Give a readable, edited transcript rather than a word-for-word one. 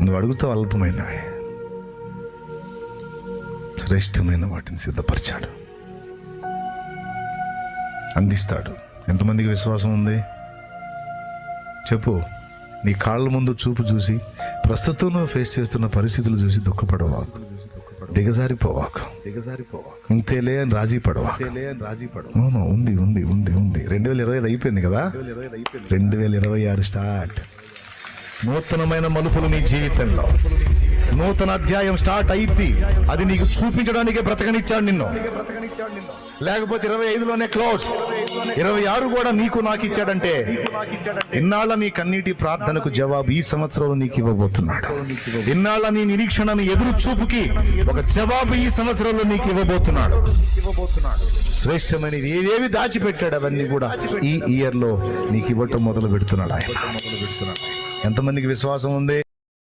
నువ్వు అడుగుతావు అల్పమైనవి, శ్రేష్టమైన వాటిని సిద్ధపరిచాడు, అందిస్తాడు. ఎంతమందికి విశ్వాసం ఉంది చెప్పు. నీ కాళ్ళ ముందు చూపు చూసి, ప్రస్తుతం నువ్వు ఫేస్ చేస్తున్న పరిస్థితులు చూసి దుఃఖపడవాకు, దిగజారిపోవాకు, ఇంతేలే అని రాజీ పడవాకు. ఉంది ఉంది ఉంది ఉంది 2025 అయిపోయింది కదా, 2026 స్టార్ట్. నూతనమైన మలుపులు నీ జీవితంలో, నూతన అధ్యాయం స్టార్ట్ అయింది. అది నీకు చూపించడానికే బ్రతకనిచ్చాడు నిన్ను. లేకపోతే 25లోనే క్లోజ్. 26 కూడా నీకు నాకు ఇచ్చాడంటే ఇన్నాళ్ళ నీ కన్నీటి ప్రార్థనకు జవాబు ఈ సంవత్సరంలో నీకు ఇవ్వబోతున్నాడు. ఇన్నాళ్ళ నీ నిరీక్షణను ఎదురు చూపుకి ఒక జవాబు ఈ సంవత్సరంలో నీకు ఇవ్వబోతున్నాడు. శ్రేష్టమైనది ఏవేవి దాచిపెట్టాడు అవన్నీ కూడా ఈ ఇయర్ లో నీకు ఇవ్వటం మొదలు పెడుతున్నాడు ఆయన. ఎంతమందికి విశ్వాసం ఉంది?